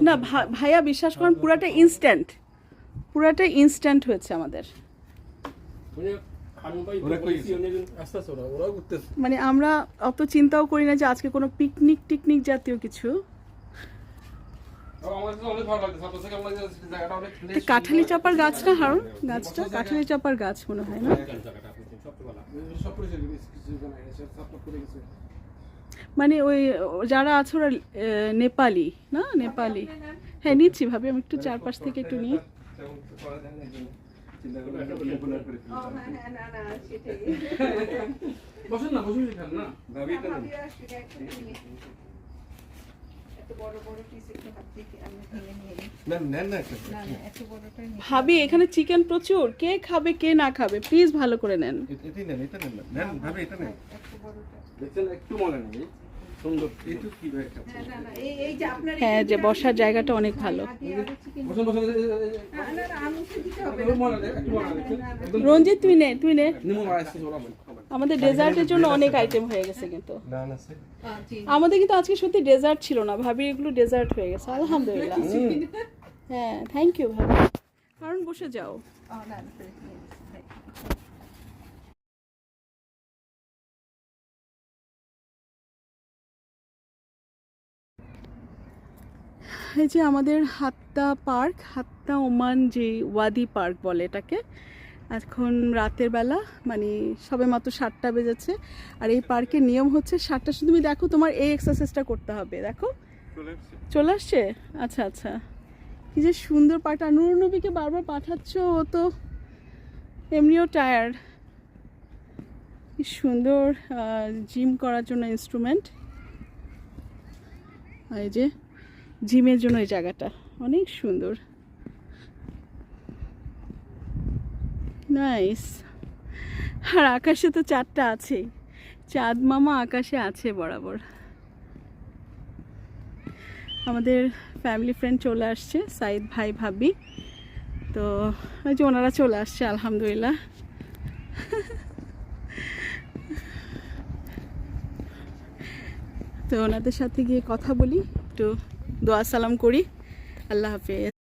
না ভাইয়া বিশ্বাস করেন পুরাটা ইনস্ট্যান্ট হয়েছে আমাদের। মানে আমরা অত চিন্তাও করি না যে আজকে কোনো পিকনিক জাতীয় কিছু। কাঁঠালি চাপার গাছ না হারুন, গাছটা কাঁঠালি চাপার গাছ মনে হয় না? মানে ওই যারা আছে ওরা নেপালি না? নেপালি। হ্যাঁ নিচ্ছি ভাবি, আমি একটু চারপাশ থেকে একটু নিই। ভাবি এখানে চিকেন প্রচুর, কে খাবে কে না খাবে প্লিজ ভালো করে নেন। হ্যাঁ যে বসার জায়গাটা অনেক ভালো। রঞ্জিত তুই নে। আমাদের ডেজার্টের জন্য অনেক আইটেম হয়ে গেছে কিন্তু আমাদের, কিন্তু আজকে সত্যি ডেজার্ট ছিল না ভাবি, এগুলো ডেজার্ট হয়ে গেছে আলহামদুলিল্লাহ। হ্যাঁ থ্যাংক ইউ ভাবি। কারণ বসে যাও। এই যে আমাদের হাত্তা পার্ক, হাত্তা ওমান যে ওয়াদি পার্ক বলে এটাকে। এখন রাতের বেলা, মানে সবে মাত্র 7টা বেজেছে। আর এই পার্কের নিয়ম হচ্ছে 7টা, তুমি দেখো তোমার এই এক্সারসাইজটা করতে হবে। দেখো চলে আসছে। আচ্ছা কি যে সুন্দর পার্কটা। নূর নবীকে বারবার পাঠাচ্ছ, ও তো এমনিও টায়ার্ড। কি সুন্দর জিম করার জন্য ইনস্ট্রুমেন্ট। এই যে জিমের জন্য এই জায়গাটা অনেক সুন্দর, নাইস। আর আকাশে তো চাঁদটা আছেই, চাঁদ মামা আকাশে আছে বরাবর। আমাদের ফ্যামিলি ফ্রেন্ড চলে আসছে, সাইদ ভাই ভাবি, তো ওই যে ওনারা চলে আসছে আলহামদুলিল্লাহ। তো ওনাদের সাথে গিয়ে কথা বলি, একটু দোয়া সালাম করি। আল্লাহ হাফেজ।